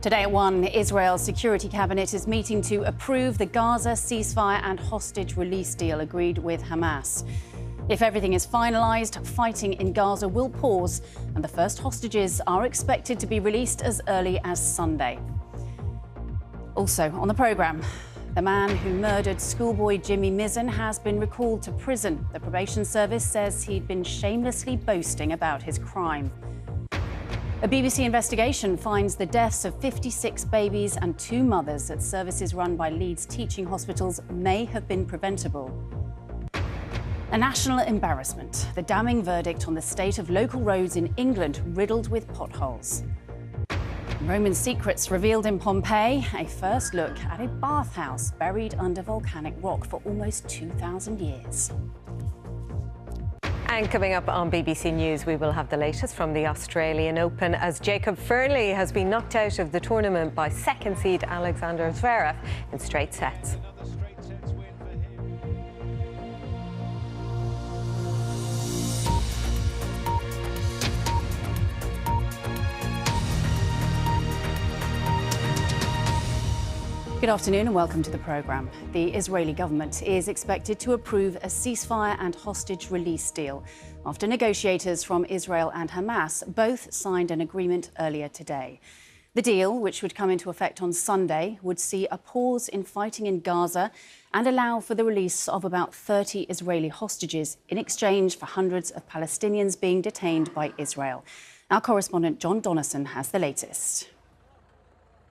Today at 1, Israel's Security Cabinet is meeting to approve the Gaza ceasefire and hostage release deal agreed with Hamas. If everything is finalised, fighting in Gaza will pause and the first hostages are expected to be released as early as Sunday. Also on the programme, the man who murdered schoolboy Jimmy Mizzen has been recalled to prison. The probation service says he'd been shamelessly boasting about his crime. A BBC investigation finds the deaths of 56 babies and 2 mothers at services run by Leeds teaching hospitals may have been preventable. A national embarrassment, the damning verdict on the state of local roads in England riddled with potholes. Roman secrets revealed in Pompeii, a first look at a bathhouse buried under volcanic rock for almost 2,000 years. And coming up on BBC News, we will have the latest from the Australian Open as Jacob Fernley has been knocked out of the tournament by second seed Alexander Zverev in straight sets. Good afternoon and welcome to the programme. The Israeli government is expected to approve a ceasefire and hostage release deal after negotiators from Israel and Hamas both signed an agreement earlier today. The deal, which would come into effect on Sunday, would see a pause in fighting in Gaza and allow for the release of about 30 Israeli hostages in exchange for hundreds of Palestinians being detained by Israel. Our correspondent John Donnison has the latest.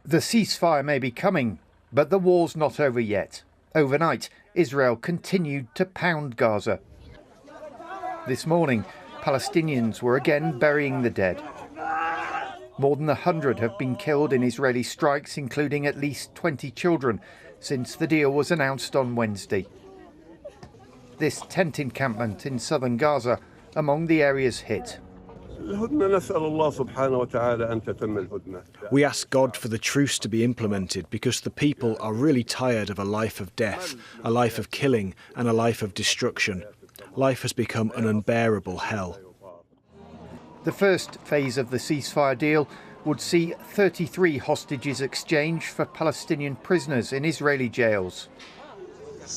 The ceasefire may be coming, but the war's not over yet. Overnight, Israel continued to pound Gaza. This morning, Palestinians were again burying the dead. More than 100 have been killed in Israeli strikes, including at least 20 children, since the deal was announced on Wednesday. This tent encampment in southern Gaza among the areas hit. We ask God for the truce to be implemented because the people are really tired of a life of death, a life of killing and a life of destruction. Life has become an unbearable hell. The first phase of the ceasefire deal would see 33 hostages exchanged for Palestinian prisoners in Israeli jails.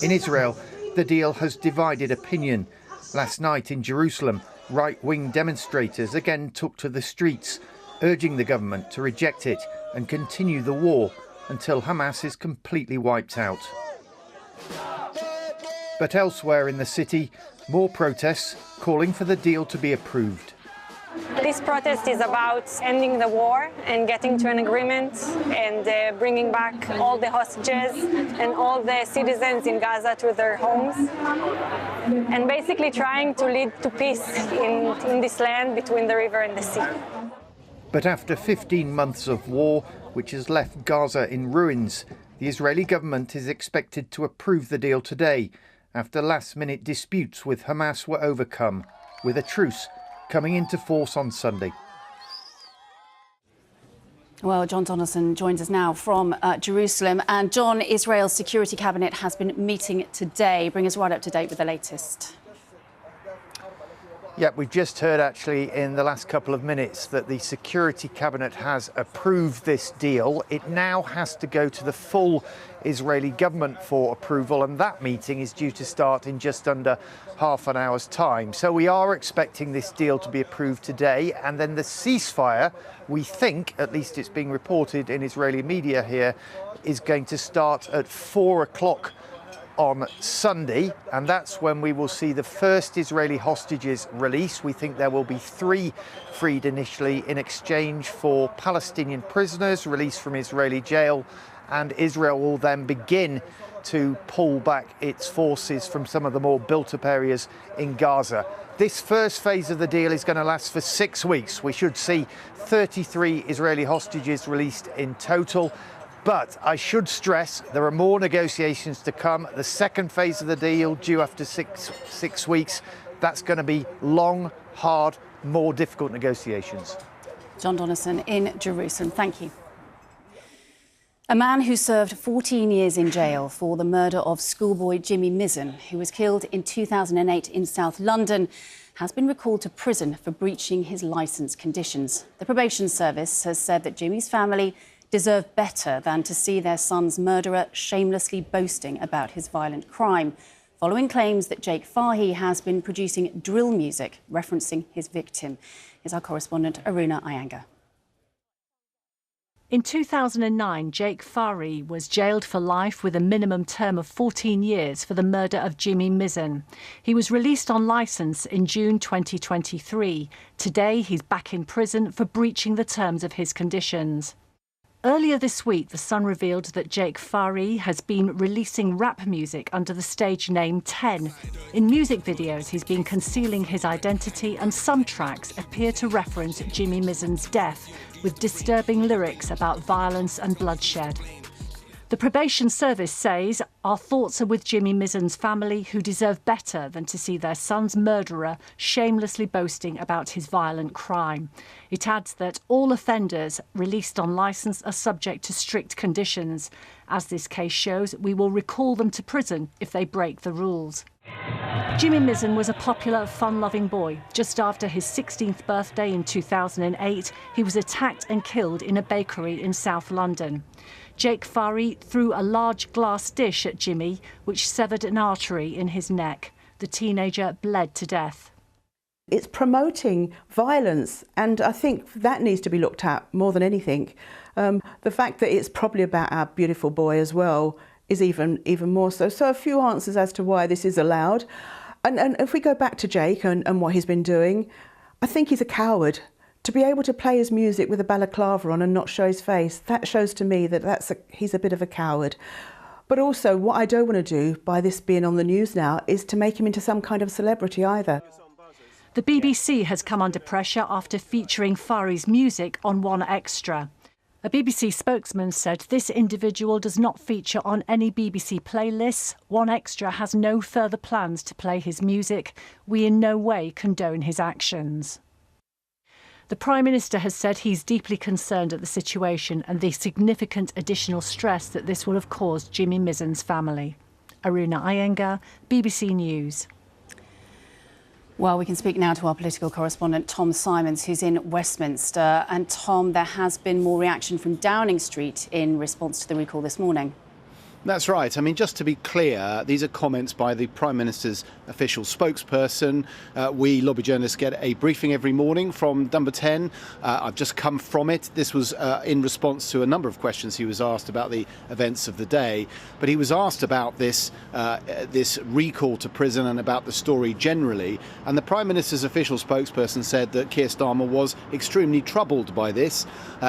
In Israel, the deal has divided opinion. Last night in Jerusalem, right-wing demonstrators again took to the streets, urging the government to reject it and continue the war until Hamas is completely wiped out. But elsewhere in the city, more protests calling for the deal to be approved. This protest is about ending the war and getting to an agreement and bringing back all the hostages and all the citizens in Gaza to their homes and basically trying to lead to peace in this land between the river and the sea. But after 15 months of war, which has left Gaza in ruins, the Israeli government is expected to approve the deal today after last-minute disputes with Hamas were overcome, with a truce coming into force on Sunday. Well, John Donnison joins us now from Jerusalem. And John, Israel's Security Cabinet has been meeting today. Bring us right up to date with the latest. Yeah, we've just heard actually in the last couple of minutes that the Security Cabinet has approved this deal. It now has to go to the full Israeli government for approval, and that meeting is due to start in just under half an hour's time. So we are expecting this deal to be approved today, and then the ceasefire, we think, at least it's being reported in Israeli media here, is going to start at 4 o'clock on Sunday, and that's when we will see the first Israeli hostages released. We think there will be 3 freed initially in exchange for Palestinian prisoners released from Israeli jail, and Israel will then begin to pull back its forces from some of the more built-up areas in Gaza. This first phase of the deal is going to last for 6 weeks. We should see 33 Israeli hostages released in total. But I should stress there are more negotiations to come. The second phase of the deal due after six weeks. That's going to be long, hard, more difficult negotiations. John Donnison in Jerusalem. Thank you. A man who served 14 years in jail for the murder of schoolboy Jimmy Mizzen, who was killed in 2008 in South London, has been recalled to prison for breaching his licence conditions. The probation service has said that Jimmy's family deserve better than to see their son's murderer shamelessly boasting about his violent crime, following claims that Jake Fahy has been producing drill music referencing his victim. Here's our correspondent, Aruna Iyengar. In 2009, Jake Fahy was jailed for life with a minimum term of 14 years for the murder of Jimmy Mizzen. He was released on licence in June 2023. Today, he's back in prison for breaching the terms of his conditions. Earlier this week, The Sun revealed that Jake Fahy has been releasing rap music under the stage name 10. In music videos, he's been concealing his identity, and some tracks appear to reference Jimmy Mizzen's death, with disturbing lyrics about violence and bloodshed. The probation service says, "Our thoughts are with Jimmy Mizzen's family, who deserve better than to see their son's murderer shamelessly boasting about his violent crime." It adds that all offenders released on licence are subject to strict conditions. As this case shows, we will recall them to prison if they break the rules. Jimmy Mizzen was a popular, fun-loving boy. Just after his 16th birthday in 2008, he was attacked and killed in a bakery in South London. Jake Fahy threw a large glass dish at Jimmy, which severed an artery in his neck. The teenager bled to death. It's promoting violence, and I think that needs to be looked at more than anything. The fact that it's probably about our beautiful boy as well is even more so. So a few answers as to why this is allowed. And if we go back to Jake and what he's been doing, I think he's a coward. To be able to play his music with a balaclava on and not show his face, that shows to me that he's a bit of a coward. But also, what I don't want to do by this being on the news now is to make him into some kind of celebrity either. The BBC has come under pressure after featuring Fahy's music on One Extra. A BBC spokesman said this individual does not feature on any BBC playlists. One Extra has no further plans to play his music. We in no way condone his actions. The Prime Minister has said he's deeply concerned at the situation and the significant additional stress that this will have caused Jimmy Mizzen's family. Aruna Iyengar, BBC News. Well, we can speak now to our political correspondent, Tom Simons, who's in Westminster. And Tom, there has been more reaction from Downing Street in response to the recall this morning. That's right. I mean, just to be clear, these are comments by the Prime Minister's official spokesperson. We lobby journalists get a briefing every morning from Number 10. I've just come from it. This was in response to a number of questions he was asked about the events of the day. But he was asked about this recall to prison and about the story generally. And the Prime Minister's official spokesperson said that Keir Starmer was extremely troubled by this.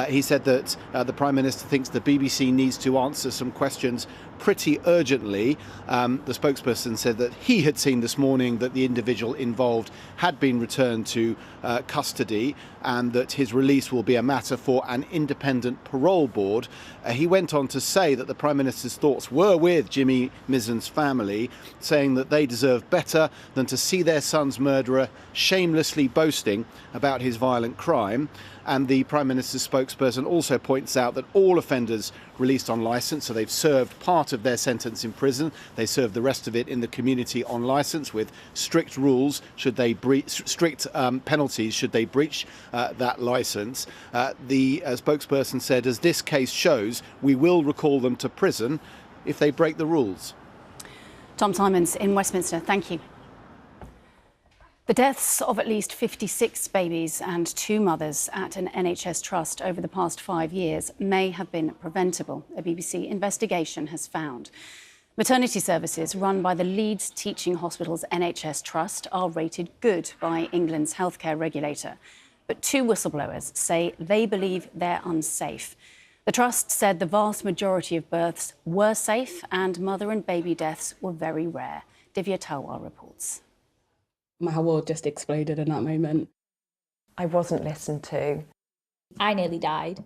He said that the Prime Minister thinks the BBC needs to answer some questions pretty urgently. The spokesperson said that he had seen this morning that the individual involved had been returned to custody and that his release will be a matter for an independent parole board. He went on to say that the Prime Minister's thoughts were with Jimmy Mizzen's family, saying that they deserve better than to see their son's murderer shamelessly boasting about his violent crime. And the Prime Minister's spokesperson also points out that all offenders released on licence, so they've served part of their sentence in prison, they serve the rest of it in the community on licence with strict rules should they strict penalties should they breach that licence. The spokesperson said, as this case shows, we will recall them to prison if they break the rules. Tom Simons in Westminster, thank you. The deaths of at least 56 babies and 2 mothers at an NHS trust over the past 5 years may have been preventable, a BBC investigation has found. Maternity services run by the Leeds Teaching Hospitals NHS Trust are rated good by England's healthcare regulator. But 2 whistleblowers say they believe they're unsafe. The trust said the vast majority of births were safe and mother and baby deaths were very rare. Divya Talwar reports. My world just exploded in that moment. I wasn't listened to. I nearly died.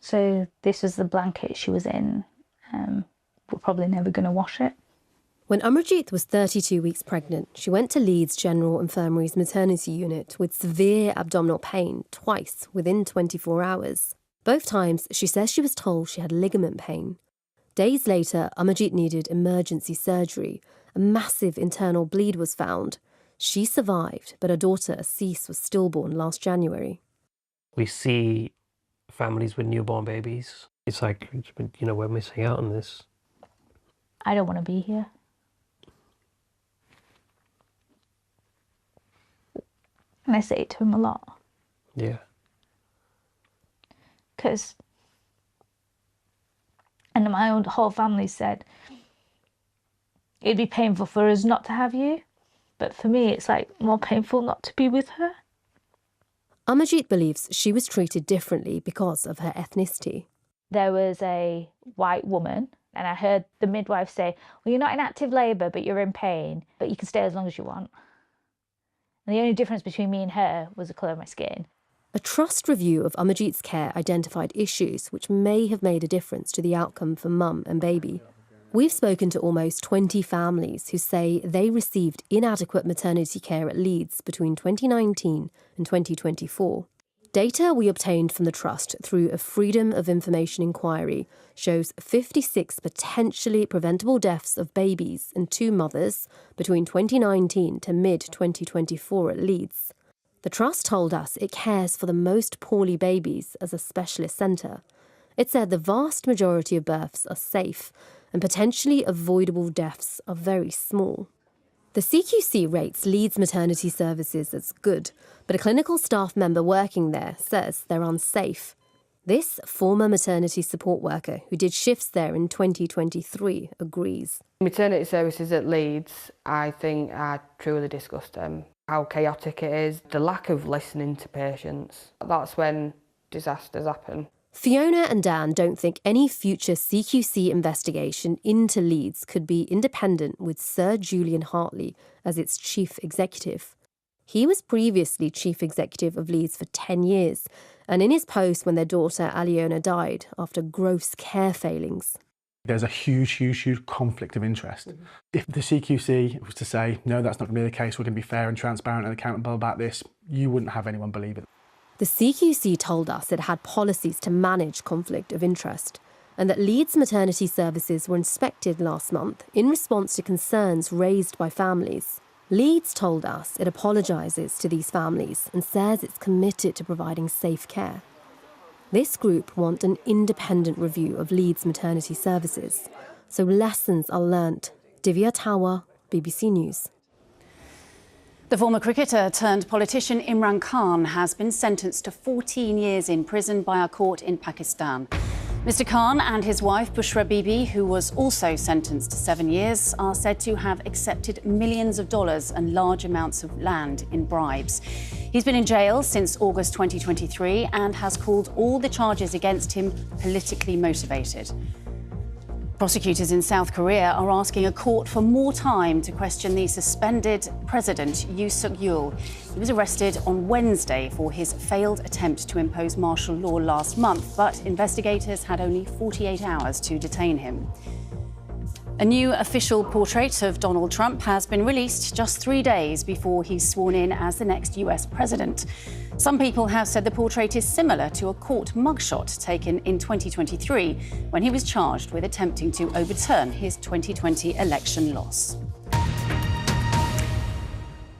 So this was the blanket she was in. We're probably never going to wash it. When Amarjeet was 32 weeks pregnant, she went to Leeds General Infirmary's maternity unit with severe abdominal pain twice within 24 hours. Both times, she says she was told she had ligament pain. Days later, Amarjeet needed emergency surgery. A massive internal bleed was found. She survived, but her daughter, Assis, was stillborn last January. We see families with newborn babies. It's like, you know, we're missing out on this. I don't want to be here. And I say it to him a lot. Yeah. Because, and my own whole family said, it'd be painful for us not to have you. But for me, it's like more painful not to be with her. Amarjeet believes she was treated differently because of her ethnicity. There was a white woman, and I heard the midwife say, well, you're not in active labour, but you're in pain, but you can stay as long as you want. And the only difference between me and her was the colour of my skin. A trust review of Amarjeet's care identified issues which may have made a difference to the outcome for mum and baby. We've spoken to almost 20 families who say they received inadequate maternity care at Leeds between 2019 and 2024. Data we obtained from the Trust through a Freedom of Information inquiry shows 56 potentially preventable deaths of babies and 2 mothers between 2019 to mid-2024 at Leeds. The Trust told us it cares for the most poorly babies as a specialist centre. It said the vast majority of births are safe and potentially avoidable deaths are very small. The CQC rates Leeds maternity services as good, but a clinical staff member working there says they're unsafe. This former maternity support worker who did shifts there in 2023 agrees. Maternity services at Leeds, I think, are truly disgusting. How chaotic it is, the lack of listening to patients. That's when disasters happen. Fiona and Dan don't think any future CQC investigation into Leeds could be independent with Sir Julian Hartley as its chief executive. He was previously chief executive of Leeds for 10 years, and in his post when their daughter Aliona died after gross care failings. There's a huge conflict of interest. If the CQC was to say, no, that's not going to be the case, we're going to be fair and transparent and accountable about this, you wouldn't have anyone believe it. The CQC told us it had policies to manage conflict of interest and that Leeds maternity services were inspected last month in response to concerns raised by families. Leeds told us it apologises to these families and says it's committed to providing safe care. This group want an independent review of Leeds maternity services, so lessons are learnt. Divya Tawa, BBC News. The former cricketer turned politician Imran Khan has been sentenced to 14 years in prison by a court in Pakistan. Mr. Khan and his wife Bushra Bibi, who was also sentenced to 7 years, are said to have accepted millions of dollars and large amounts of land in bribes. He's been in jail since August 2023 and has called all the charges against him politically motivated. Prosecutors in South Korea are asking a court for more time to question the suspended president, Yoon Suk-yeol. He was arrested on Wednesday for his failed attempt to impose martial law last month, but investigators had only 48 hours to detain him. A new official portrait of Donald Trump has been released just 3 days before he's sworn in as the next US president. Some people have said the portrait is similar to a court mugshot taken in 2023 when he was charged with attempting to overturn his 2020 election loss.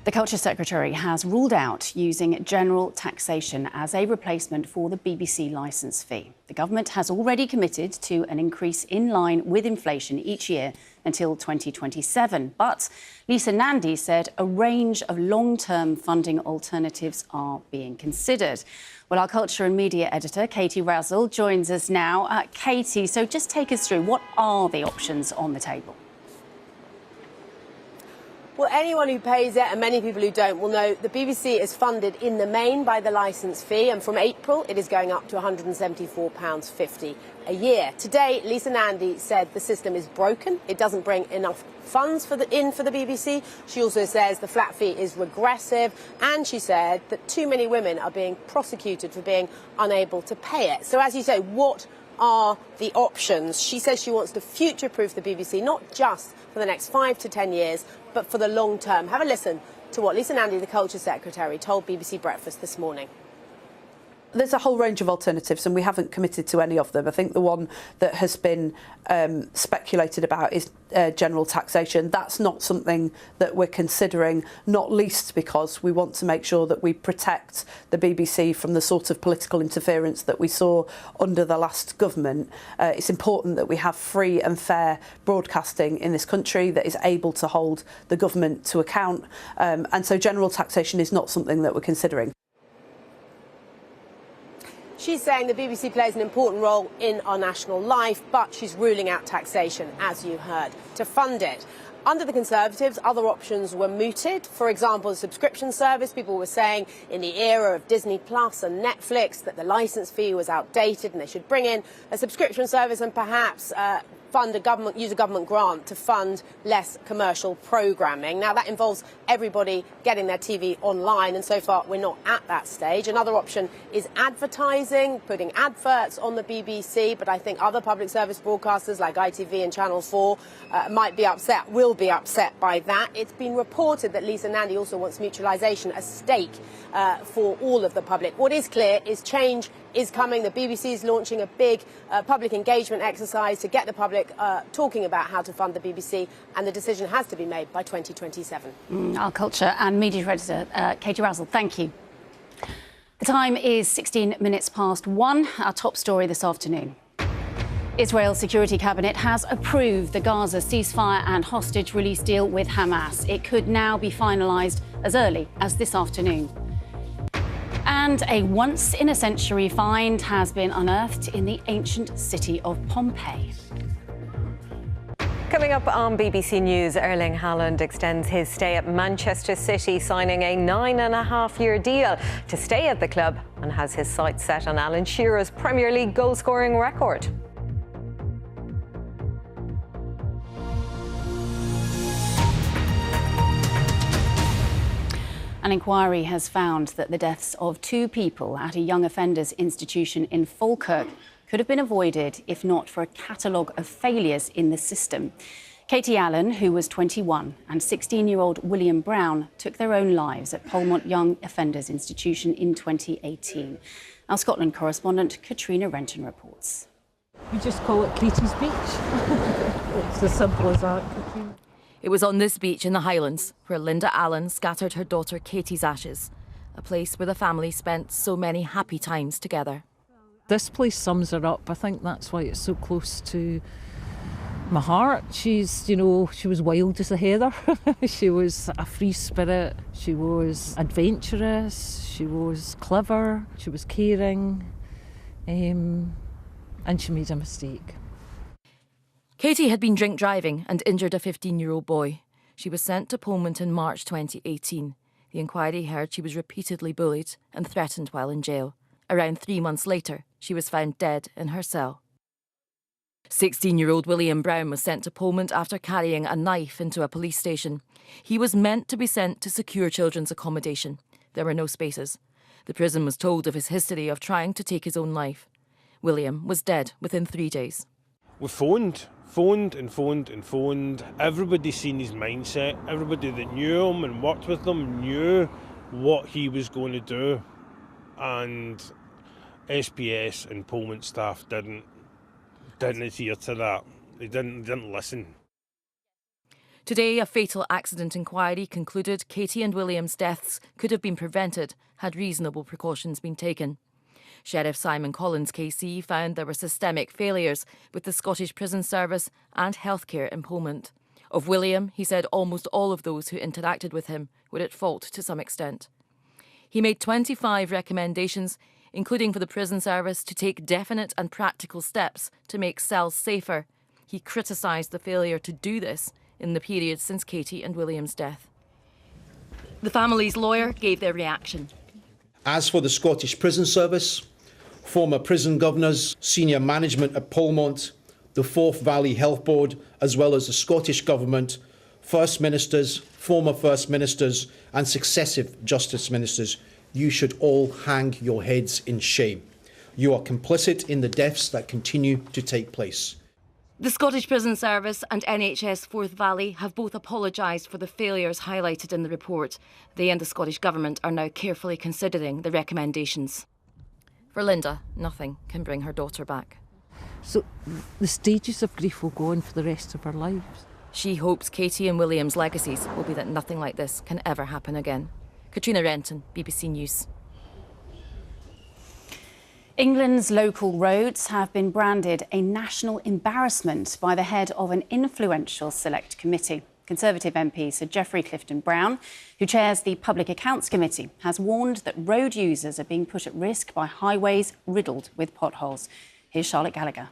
The Culture Secretary has ruled out using general taxation as a replacement for the BBC licence fee. The government has already committed to an increase in line with inflation each year until 2027. But Lisa Nandy said a range of long-term funding alternatives are being considered. Well, our culture and media editor, Katie Razzle, joins us now. Katie, so just take us through, what are the options on the table? Well, anyone who pays it, and many people who don't, will know the BBC is funded in the main by the licence fee, and from April it is going up to £174.50 a year. Today, Lisa Nandy said the system is broken. It doesn't bring enough funds for the BBC. She also says the flat fee is regressive, and she said that too many women are being prosecuted for being unable to pay it. So, as you say, what are the options? She says she wants to future-proof the BBC, not just for the next 5 to 10 years, but for the long term. Have a listen to what Lisa Nandy, the Culture Secretary, told BBC Breakfast this morning. There's a whole range of alternatives and we haven't committed to any of them. I think the one that has been speculated about is general taxation. That's not something that we're considering, not least because we want to make sure that we protect the BBC from the sort of political interference that we saw under the last government. It's important that we have free and fair broadcasting in this country that is able to hold the government to account. And so general taxation is not something that we're considering. She's saying the BBC plays an important role in our national life, but she's ruling out taxation, as you heard, to fund it. Under the Conservatives, other options were mooted. For example, the subscription service. People were saying in the era of Disney Plus and Netflix that the licence fee was outdated and they should bring in a subscription service and perhaps use a government grant to fund less commercial programming. Now, that involves everybody getting their TV online, and so far we're not at that stage. Another option is advertising, putting adverts on the BBC, but I think other public service broadcasters like ITV and Channel 4 will be upset by that. It's been reported that Lisa Nandy also wants mutualisation, a stake for all of the public. What is clear is change is coming. The BBC is launching a big public engagement exercise to get the public talking about how to fund the BBC, and the decision has to be made by 2027. Our culture and media editor, Katie Razzle, thank you. The time is 16 minutes past 1. Our top story this afternoon. Israel's Security Cabinet has approved the Gaza ceasefire and hostage release deal with Hamas. It could now be finalised as early as this afternoon. And a once-in-a-century find has been unearthed in the ancient city of Pompeii. Coming up on BBC News, Erling Haaland extends his stay at Manchester City, signing a 9.5-year deal to stay at the club, and has his sights set on Alan Shearer's Premier League goal-scoring record. An inquiry has found that the deaths of 2 people at a young offenders institution in Falkirk could have been avoided if not for a catalogue of failures in the system. Katie Allen, who was 21, and 16-year-old William Brown took their own lives at Polmont Young Offenders Institution in 2018. Our Scotland correspondent Katrina Renton reports. We just call it Katie's Beach. It's as simple as that, Katrina. It was on this beach in the Highlands where Linda Allen scattered her daughter Katie's ashes, a place where the family spent so many happy times together. This place sums her up. I think that's why it's so close to my heart. She was wild as a heather. She was a free spirit. She was adventurous. She was clever. She was caring. And she made a mistake. Katie had been drink driving and injured a 15-year-old boy. She was sent to Polmont in March 2018. The inquiry heard she was repeatedly bullied and threatened while in jail. Around 3 months later, she was found dead in her cell. 16-year-old William Brown was sent to Polmont after carrying a knife into a police station. He was meant to be sent to secure children's accommodation. There were no spaces. The prison was told of his history of trying to take his own life. William was dead within 3 days. We phoned. Everybody seen his mindset. Everybody that knew him and worked with him knew what he was going to do. And SPS and Polmont staff didn't adhere to that. They didn't listen. Today, a fatal accident inquiry concluded Katie and William's deaths could have been prevented had reasonable precautions been taken. Sheriff Simon Collins KC found there were systemic failures with the Scottish Prison Service and healthcare in Polmont. Of William, he said almost all of those who interacted with him were at fault to some extent. He made 25 recommendations, including for the prison service to take definite and practical steps to make cells safer. He criticised the failure to do this in the period since Katie and William's death. The family's lawyer gave their reaction. As for the Scottish Prison Service, former prison governors, senior management at Polmont, the Forth Valley Health Board, as well as the Scottish Government, First Ministers, former First Ministers and successive Justice Ministers, you should all hang your heads in shame. You are complicit in the deaths that continue to take place. The Scottish Prison Service and NHS Forth Valley have both apologised for the failures highlighted in the report. They and the Scottish Government are now carefully considering the recommendations. For Linda, nothing can bring her daughter back. So the stages of grief will go on for the rest of our lives. She hopes Katie and William's legacies will be that nothing like this can ever happen again. Katrina Renton, BBC News. England's local roads have been branded a national embarrassment by the head of an influential select committee. Conservative MP Sir Geoffrey Clifton-Brown, who chairs the Public Accounts Committee, has warned that road users are being put at risk by highways riddled with potholes. Here's Charlotte Gallagher.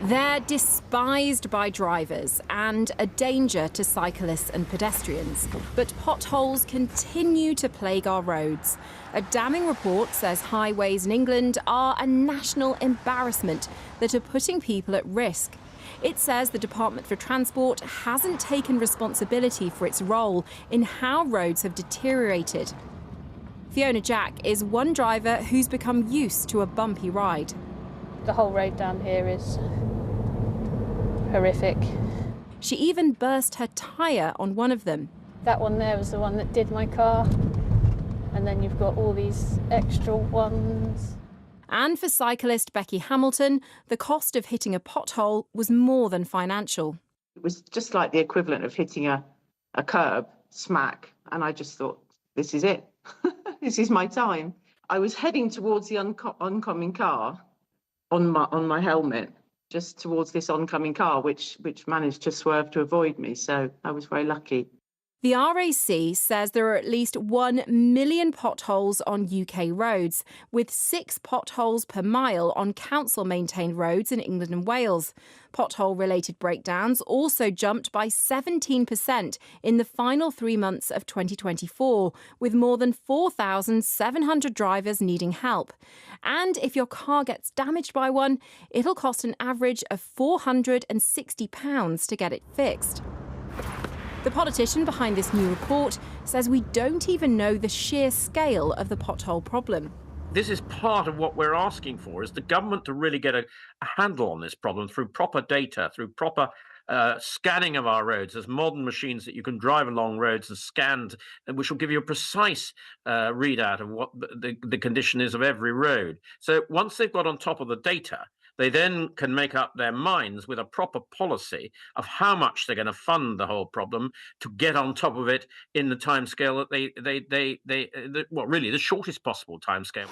They're despised by drivers and a danger to cyclists and pedestrians. But potholes continue to plague our roads. A damning report says highways in England are a national embarrassment that are putting people at risk. It says the Department for Transport hasn't taken responsibility for its role in how roads have deteriorated. Fiona Jack is one driver who's become used to a bumpy ride. The whole road down here is horrific. She even burst her tyre on one of them. That one there was the one that did my car. And then you've got all these extra ones. And for cyclist Becky Hamilton, the cost of hitting a pothole was more than financial. It was just like the equivalent of hitting a curb, smack, and I just thought, this is it. This is my time. I was heading towards the oncoming car on my helmet, just towards this oncoming car, which managed to swerve to avoid me, so I was very lucky. The RAC says there are at least 1 million potholes on UK roads, with 6 potholes per mile on council-maintained roads in England and Wales. Pothole-related breakdowns also jumped by 17% in the final 3 months of 2024, with more than 4,700 drivers needing help. And if your car gets damaged by one, it'll cost an average of £460 to get it fixed. The politician behind this new report says we don't even know the sheer scale of the pothole problem. This is part of what we're asking for, is the government to really get a handle on this problem through proper data, through proper scanning of our roads. There's modern machines that you can drive along roads and scan, which will give you a precise readout of what the condition is of every road. So once they've got on top of the data, they then can make up their minds with a proper policy of how much they're going to fund the whole problem to get on top of it in the timescale that really the shortest possible timescale.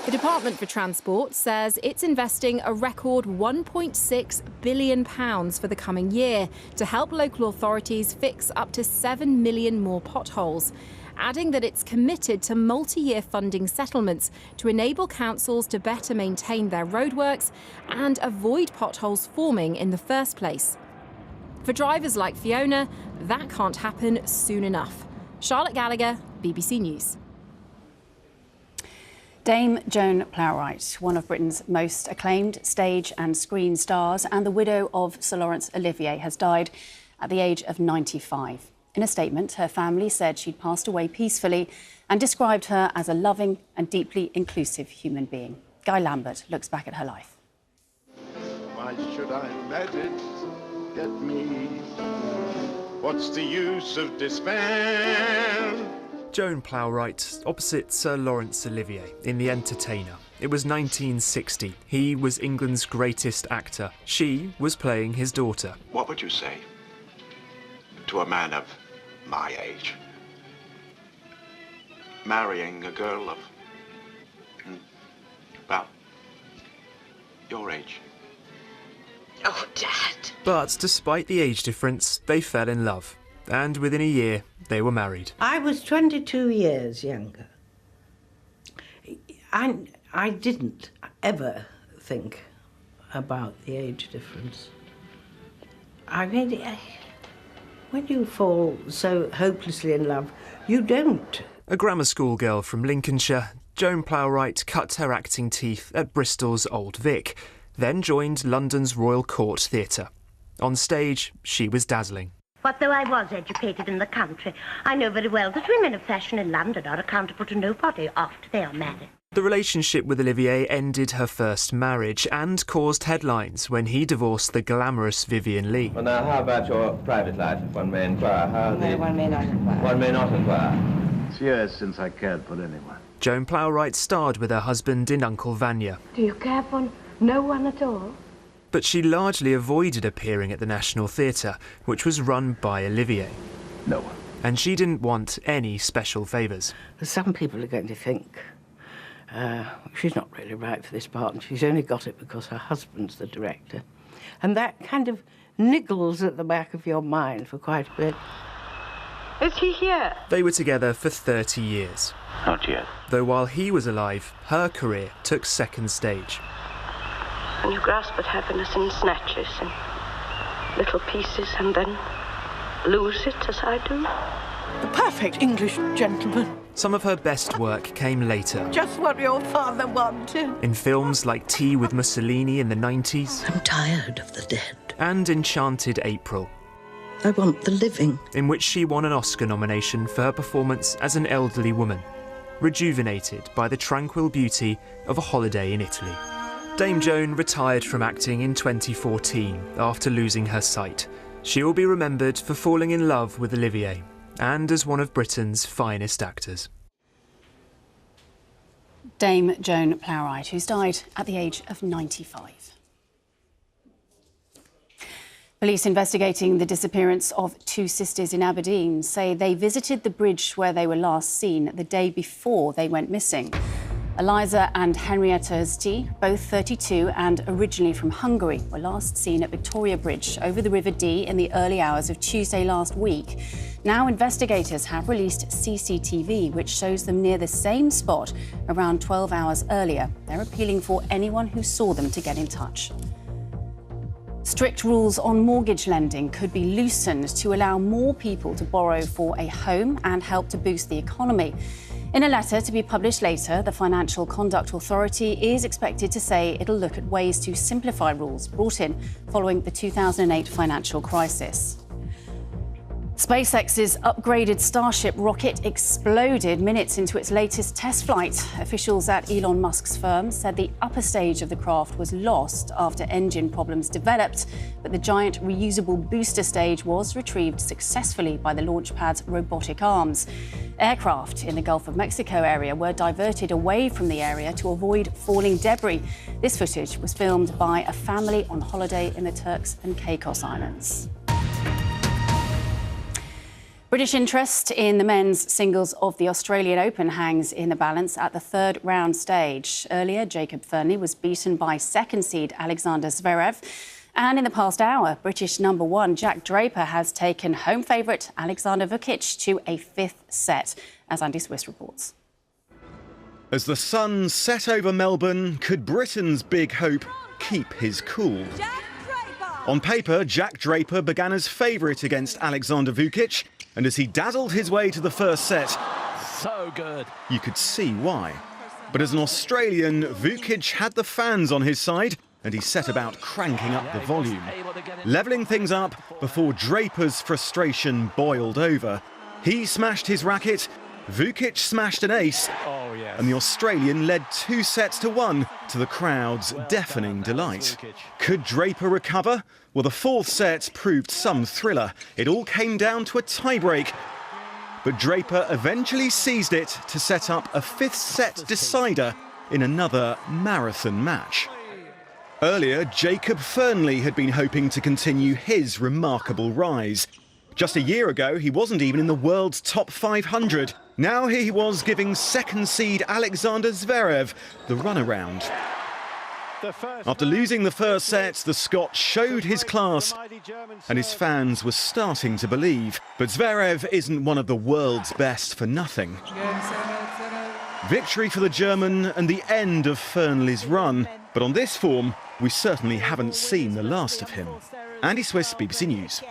The Department for Transport says it's investing a record £1.6 billion for the coming year to help local authorities fix up to 7 million more potholes, adding that it's committed to multi-year funding settlements to enable councils to better maintain their roadworks and avoid potholes forming in the first place. For drivers like Fiona, that can't happen soon enough. Charlotte Gallagher, BBC News. Dame Joan Plowright, one of Britain's most acclaimed stage and screen stars and the widow of Sir Laurence Olivier, has died at the age of 95. In a statement, her family said she'd passed away peacefully and described her as a loving and deeply inclusive human being. Guy Lambert looks back at her life. Why should I let it get me? What's the use of despair? Joan Plowright opposite Sir Laurence Olivier in The Entertainer. It was 1960. He was England's greatest actor. She was playing his daughter. What would you say to a man of my age marrying a girl of about your age? Oh, Dad. But despite the age difference, they fell in love. And within a year, they were married. I was 22 years younger. I didn't ever think about the age difference. I really, when you fall so hopelessly in love, you don't. A grammar school girl from Lincolnshire, Joan Plowright cut her acting teeth at Bristol's Old Vic, then joined London's Royal Court Theatre. On stage, she was dazzling. What though I was educated in the country, I know very well that women of fashion in London are accountable to nobody after they are married. The relationship with Olivier ended her first marriage and caused headlines when he divorced the glamorous Vivien Leigh. Well, now, how about your private life, if one may inquire? No, one may not inquire. One may not inquire. It's years since I cared for anyone. Joan Plowright starred with her husband in Uncle Vanya. Do you care for no one at all? But she largely avoided appearing at the National Theatre, which was run by Olivier. No. And she didn't want any special favours. Some people are going to think she's not really right for this part, and she's only got it because her husband's the director. And that kind of niggles at the back of your mind for quite a bit. Is he here? They were together for 30 years. Not yet. Though while he was alive, her career took second stage. And you grasp at happiness in snatches and little pieces and then lose it as I do. The perfect English gentleman. Some of her best work came later. Just what your father wanted. In films like Tea with Mussolini in the 90s. I'm tired of the dead. And Enchanted April. I want the living. In which she won an Oscar nomination for her performance as an elderly woman, rejuvenated by the tranquil beauty of A Holiday in Italy. Dame Joan retired from acting in 2014 after losing her sight. She will be remembered for falling in love with Olivier and as one of Britain's finest actors. Dame Joan Plowright, who's died at the age of 95. Police investigating the disappearance of two sisters in Aberdeen say they visited the bridge where they were last seen the day before they went missing. Eliza and Henrietta Husty, both 32 and originally from Hungary, were last seen at Victoria Bridge over the River Dee in the early hours of Tuesday last week. Now investigators have released CCTV which shows them near the same spot around 12 hours earlier. They're appealing for anyone who saw them to get in touch. Strict rules on mortgage lending could be loosened to allow more people to borrow for a home and help to boost the economy. In a letter to be published later, the Financial Conduct Authority is expected to say it'll look at ways to simplify rules brought in following the 2008 financial crisis. SpaceX's upgraded Starship rocket exploded minutes into its latest test flight. Officials at Elon Musk's firm said the upper stage of the craft was lost after engine problems developed, but the giant reusable booster stage was retrieved successfully by the launch pad's robotic arms. Aircraft in the Gulf of Mexico area were diverted away from the area to avoid falling debris. This footage was filmed by a family on holiday in the Turks and Caicos Islands. British interest in the men's singles of the Australian Open hangs in the balance at the third round stage. Earlier, Jacob Fernley was beaten by second seed Alexander Zverev. And in the past hour, British number one Jack Draper has taken home favourite Alexander Vukic to a fifth set, as Andy Swiss reports. As the sun set over Melbourne, could Britain's big hope keep his cool? On paper, Jack Draper began as favourite against Alexander Vukic, and as he dazzled his way to the first set, so good, you could see why. But as an Australian, Vukic had the fans on his side, and he set about cranking up the volume, levelling things up before Draper's frustration boiled over. He smashed his racket, Vukic smashed an ace, and the Australian led 2-1 to the crowd's deafening delight. Could Draper recover? Well, the fourth set proved some thriller. It all came down to a tiebreak, but Draper eventually seized it to set up a fifth set decider in another marathon match. Earlier, Jacob Fernley had been hoping to continue his remarkable rise. Just a year ago, he wasn't even in the world's top 500. Now here he was giving second seed Alexander Zverev the runaround. After losing the first set, the Scot showed his class, and his fans were starting to believe. But Zverev isn't one of the world's best for nothing. Victory for the German and the end of Fernley's run. But on this form, we certainly haven't seen the last of him. Andy Swiss, BBC News.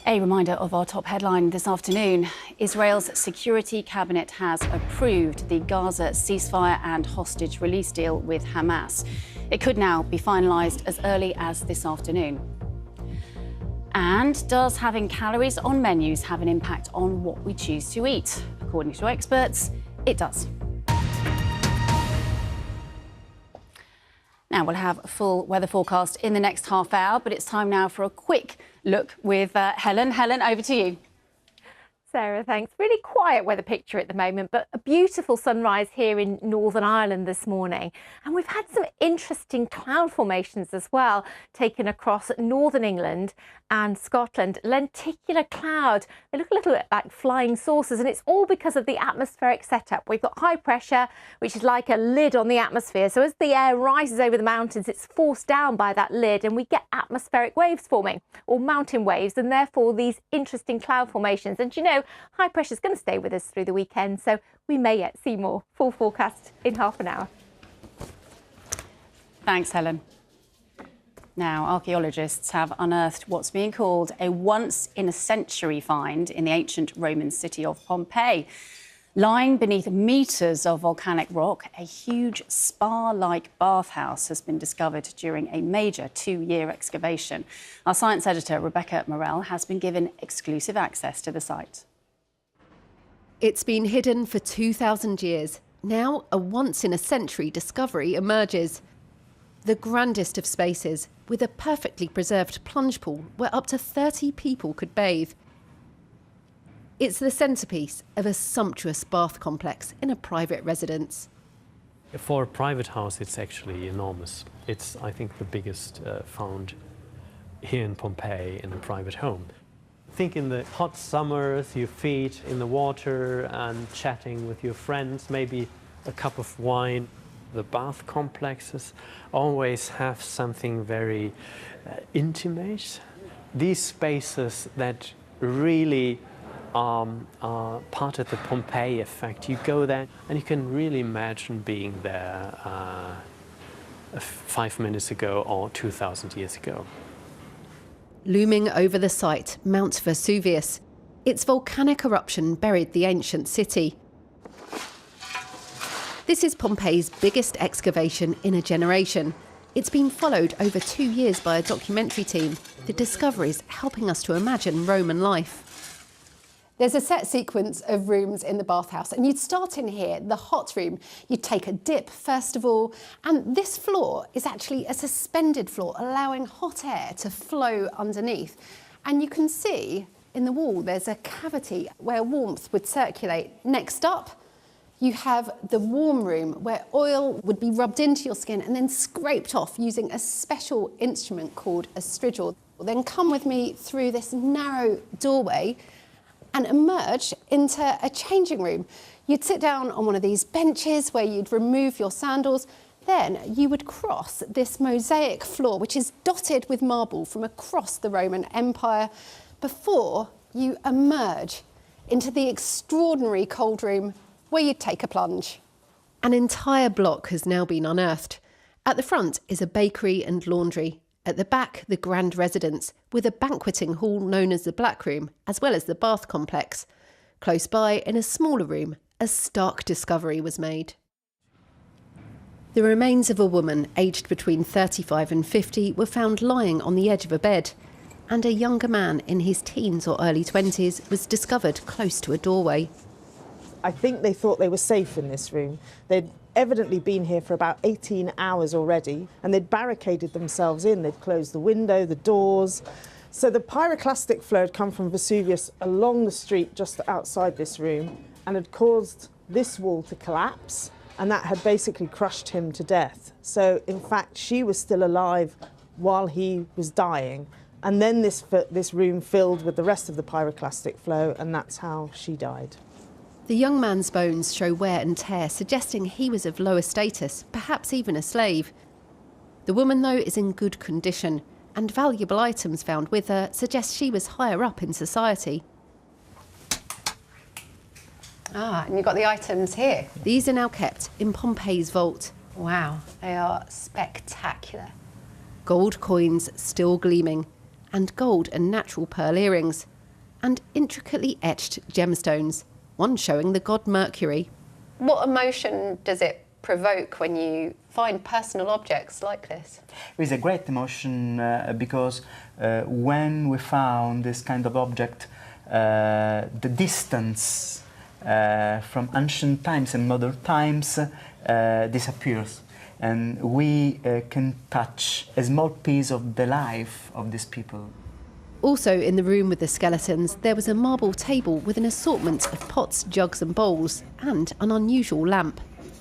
A reminder of our top headline this afternoon. Israel's security cabinet has approved the Gaza ceasefire and hostage release deal with Hamas. It could now be finalised as early as this afternoon. And does having calories on menus have an impact on what we choose to eat? According to experts, it does. Now, we'll have a full weather forecast in the next half hour, but it's time now for a quick look with Helen. Helen, over to you. Sarah, thanks. Really quiet weather picture at the moment, but a beautiful sunrise here in Northern Ireland this morning. And we've had some interesting cloud formations as well, taken across northern England and Scotland. Lenticular cloud. They look a little bit like flying saucers, and it's all because of the atmospheric setup. We've got high pressure, which is like a lid on the atmosphere. So as the air rises over the mountains, it's forced down by that lid, and we get atmospheric waves forming, or mountain waves, and therefore these interesting cloud formations. And you know, high pressure is going to stay with us through the weekend, so we may yet see more. Full forecast in half an hour. Thanks, Helen. Now, archaeologists have unearthed what's being called a once-in-a-century find in the ancient Roman city of Pompeii. Lying beneath metres of volcanic rock, a huge spa-like bathhouse has been discovered during a major 2-year excavation. Our science editor, Rebecca Morell, has been given exclusive access to the site. It's been hidden for 2,000 years. Now, a once-in-a-century discovery emerges. The grandest of spaces, with a perfectly preserved plunge pool where up to 30 people could bathe. It's the centrepiece of a sumptuous bath complex in a private residence. For a private house, it's actually enormous. It's, I think, the biggest found here in Pompeii in a private home. Think in the hot summers, your feet in the water and chatting with your friends, maybe a cup of wine. The bath complexes always have something very intimate. These spaces that really are part of the Pompeii effect. You go there and you can really imagine being there 5 minutes ago or 2,000 years ago. Looming over the site, Mount Vesuvius. Its volcanic eruption buried the ancient city. This is Pompeii's biggest excavation in a generation. It's been followed over 2 years by a documentary team, the discoveries helping us to imagine Roman life. There's a set sequence of rooms in the bathhouse, and you'd start in here, the hot room. You'd take a dip, first of all, and this floor is actually a suspended floor, allowing hot air to flow underneath. And you can see in the wall there's a cavity where warmth would circulate. Next up, you have the warm room where oil would be rubbed into your skin and then scraped off using a special instrument called a strigil. Then come with me through this narrow doorway and emerge into a changing room. You'd sit down on one of these benches where you'd remove your sandals. Then you would cross this mosaic floor, which is dotted with marble from across the Roman Empire, before you emerge into the extraordinary cold room where you'd take a plunge. An entire block has now been unearthed. At the front is a bakery and laundry. At the back, the grand residence, with a banqueting hall known as the Black Room, as well as the bath complex. Close by, in a smaller room, a stark discovery was made. The remains of a woman aged between 35 and 50 were found lying on the edge of a bed, and a younger man in his teens or early 20s was discovered close to a doorway. I think they thought they were safe in this room. They'd evidently been here for about 18 hours already, and they'd barricaded themselves in. They'd closed the window, the doors. So the pyroclastic flow had come from Vesuvius along the street just outside this room and had caused this wall to collapse, and that had basically crushed him to death. So in fact, she was still alive while he was dying. And then this room filled with the rest of the pyroclastic flow, and that's how she died. The young man's bones show wear and tear, suggesting he was of lower status, perhaps even a slave. The woman, though, is in good condition, and valuable items found with her suggest she was higher up in society. And you've got the items here. These are now kept in Pompeii's vault. Wow, they are spectacular. Gold coins still gleaming, and gold and natural pearl earrings, and intricately etched gemstones, one showing the god Mercury. What emotion does it provoke when you find personal objects like this? It was a great emotion because when we found this kind of object, the distance from ancient times and modern times disappears. And we can touch a small piece of the life of these people. Also in the room with the skeletons, there was a marble table with an assortment of pots, jugs and bowls, and an unusual lamp.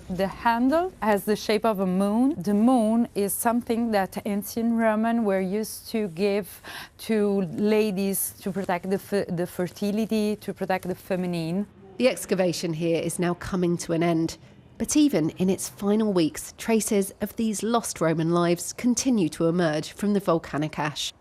The handle has the shape of a moon. The moon is something that ancient Roman were used to give to ladies to protect the fertility, to protect the feminine. The excavation here is now coming to an end. But even in its final weeks, traces of these lost Roman lives continue to emerge from the volcanic ash.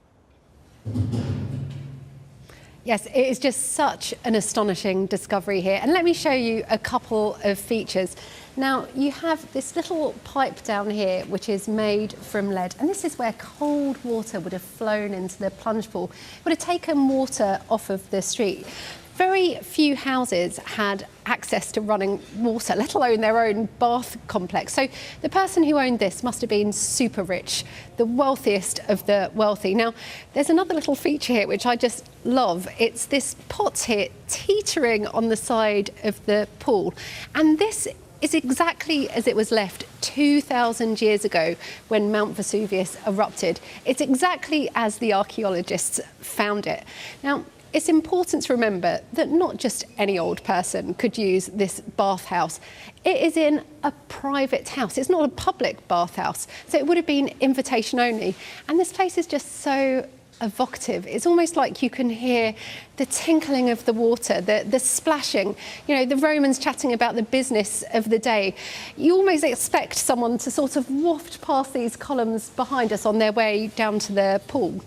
Yes, it is just such an astonishing discovery here. And let me show you a couple of features. Now, you have this little pipe down here, which is made from lead. And this is where cold water would have flown into the plunge pool. It would have taken water off of the street. Very few houses had access to running water, let alone their own bath complex. So the person who owned this must have been super rich, the wealthiest of the wealthy. Now, there's another little feature here which I just love. It's this pot here teetering on the side of the pool. And this is exactly as it was left 2,000 years ago when Mount Vesuvius erupted. It's exactly as the archaeologists found it. Now, it's important to remember that not just any old person could use this bathhouse. It is in a private house. It's not a public bathhouse, so it would have been invitation only. And this place is just so evocative. It's almost like you can hear the tinkling of the water, the splashing, you know, the Romans chatting about the business of the day. You almost expect someone to sort of waft past these columns behind us on their way down to the pool.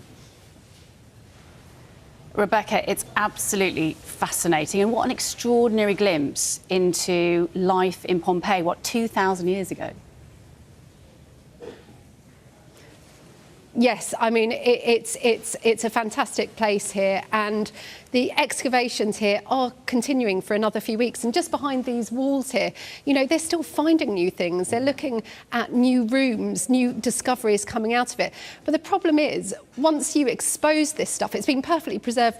Rebecca, it's absolutely fascinating, and what an extraordinary glimpse into life in Pompeii, 2,000 years ago? Yes, I mean, it's a fantastic place here, and the excavations here are continuing for another few weeks. And just behind these walls here, you know, they're still finding new things. They're looking at new rooms, new discoveries coming out of it. But the problem is, once you expose this stuff, it's been perfectly preserved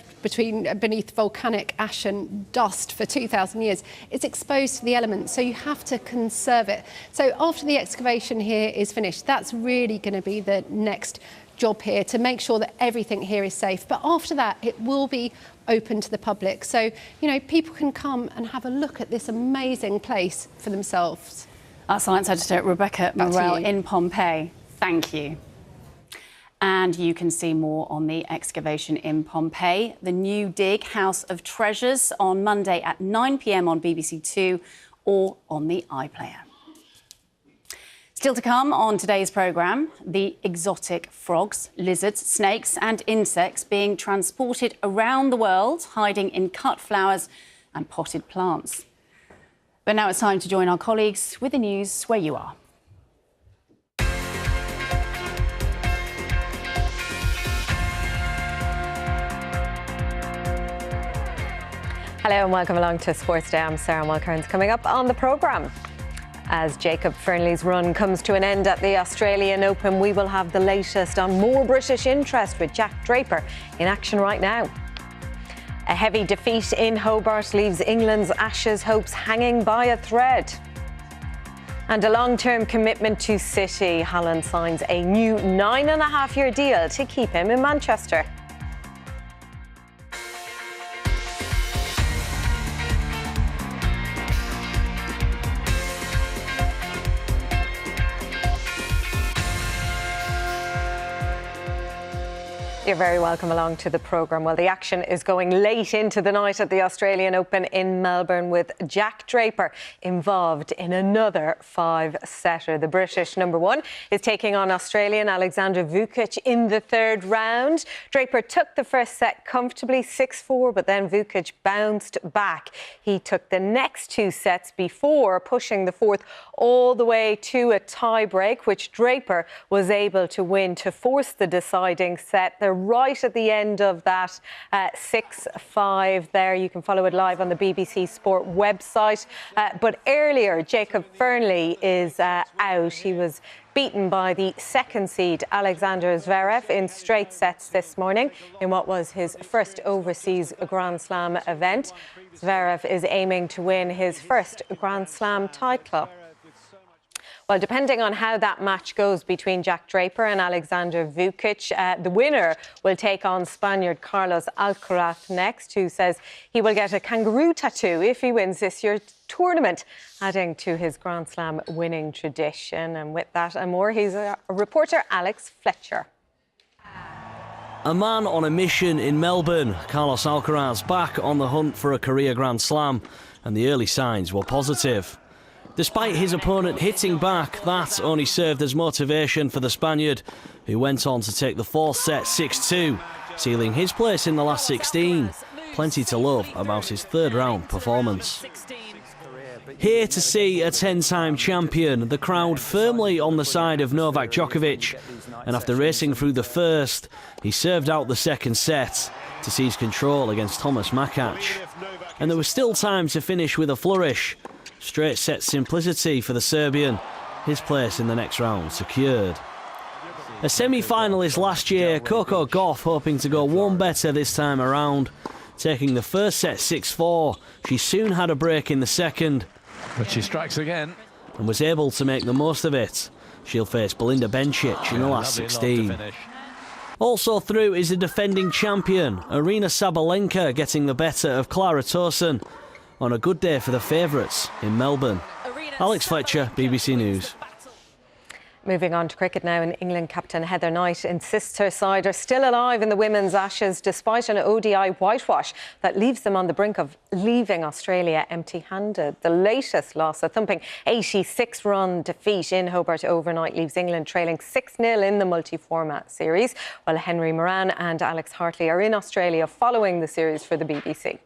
beneath volcanic ash and dust for 2,000 years. It's exposed to the elements, so you have to conserve it. So after the excavation here is finished, that's really going to be the next job here, to make sure that everything here is safe. But after that, it will be open to the public. So, you know, people can come and have a look at this amazing place for themselves. Our science editor, Rebecca Morrell in Pompeii. Thank you. And you can see more on the excavation in Pompeii, the new dig, House of Treasures, on Monday at 9 p.m. on BBC Two or on the iPlayer. Still to come on today's programme, the exotic frogs, lizards, snakes and insects being transported around the world, hiding in cut flowers and potted plants. But now it's time to join our colleagues with the news where you are. Hello and welcome along to Sports Day. I'm Sarah Mulcairns. Coming up on the programme, as Jacob Fernley's run comes to an end at the Australian Open, we will have the latest on more British interest with Jack Draper in action right now. A heavy defeat in Hobart leaves England's Ashes hopes hanging by a thread. And a long-term commitment to City. Haaland signs a new 9.5-year deal to keep him in Manchester. You're very welcome along to the programme. Well, the action is going late into the night at the Australian Open in Melbourne, with Jack Draper involved in another 5-setter. The British #1 is taking on Australian Alexander Vukic in the third round. Draper took the first set comfortably, 6-4, but then Vukic bounced back. He took the next 2 sets before pushing the fourth all the way to a tie-break, which Draper was able to win to force the deciding set. They're right at the end of that 6-5 there. You can follow it live on the BBC Sport website. But earlier, Jacob Fernley is out. He was beaten by the second seed Alexander Zverev in straight sets this morning in what was his first overseas Grand Slam event. Zverev is aiming to win his first Grand Slam title. Well, depending on how that match goes between Jack Draper and Alexander Vukic, the winner will take on Spaniard Carlos Alcaraz next, who says he will get a kangaroo tattoo if he wins this year's tournament, adding to his Grand Slam winning tradition. And with that and more, he's a reporter, Alex Fletcher. A man on a mission in Melbourne, Carlos Alcaraz back on the hunt for a career Grand Slam, and the early signs were positive. Despite his opponent hitting back, that only served as motivation for the Spaniard, who went on to take the fourth set 6-2, sealing his place in the last 16. Plenty to love about his third round performance. Here to see a 10-time champion, the crowd firmly on the side of Novak Djokovic, and after racing through the first, he served out the second set to seize control against Thomas Makac. And there was still time to finish with a flourish. Straight set simplicity for the Serbian, his place in the next round secured. A semi-finalist last year, Coco Gauff hoping to go one better this time around. Taking the first set 6-4, she soon had a break in the second. But she strikes again. And was able to make the most of it. She'll face Belinda Bencic in the last 16. Also through is the defending champion, Aryna Sabalenka, getting the better of Clara Towson on a good day for the favourites in Melbourne. Alex Fletcher, BBC News. Moving on to cricket now, and England captain Heather Knight insists her side are still alive in the women's Ashes despite an ODI whitewash that leaves them on the brink of leaving Australia empty-handed. The latest loss, a thumping 86-run defeat in Hobart overnight, leaves England trailing 6-0 in the multi-format series, while Henry Moran and Alex Hartley are in Australia following the series for the BBC.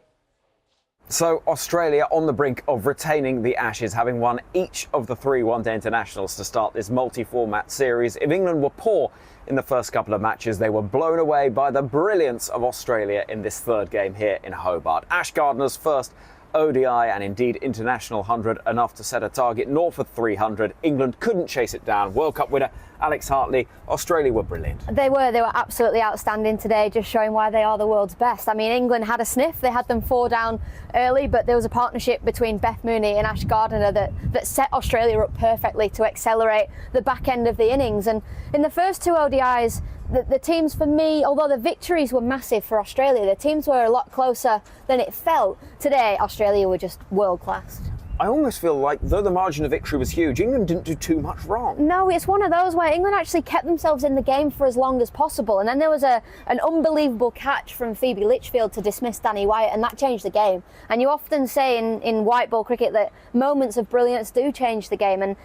So Australia on the brink of retaining the Ashes, having won each of the 3 one-day internationals to start this multi-format series. If England were poor in the first couple of matches, they were blown away by the brilliance of Australia in this third game here in Hobart. Ash Gardner's first ODI and indeed international 100, enough to set a target north of 300. England couldn't chase it down. World Cup winner Alex Hartley, Australia were brilliant. They were absolutely outstanding today, just showing why they are the world's best. I mean, England had a sniff, they had them 4 down early, but there was a partnership between Beth Mooney and Ash Gardner that set Australia up perfectly to accelerate the back end of the innings. And in the first 2 ODIs, the teams, for me, although the victories were massive for Australia, the teams were a lot closer than it felt. Today, Australia were just world class. I almost feel like, though the margin of victory was huge, England didn't do too much wrong. No, it's one of those where England actually kept themselves in the game for as long as possible. And then there was an unbelievable catch from Phoebe Litchfield to dismiss Danny Wyatt, and that changed the game. And you often say in white ball cricket that moments of brilliance do change the game. And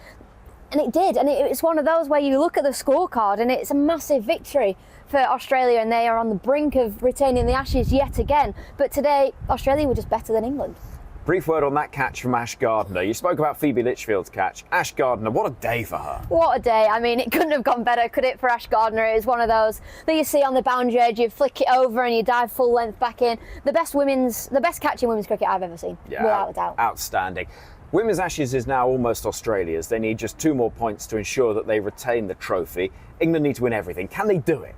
it did. And it's one of those where you look at the scorecard and it's a massive victory for Australia, and they are on the brink of retaining the Ashes yet again. But today, Australia were just better than England. Brief word on that catch from Ash Gardner. You spoke about Phoebe Litchfield's catch. Ash Gardner, what a day for her. What a day. I mean, it couldn't have gone better, could it, for Ash Gardner? It was one of those that you see on the boundary edge, you flick it over and you dive full length back in. The best catch in women's cricket I've ever seen, without a doubt. Outstanding. Women's Ashes is now almost Australia's. They need just 2 more points to ensure that they retain the trophy. England need to win everything. Can they do it?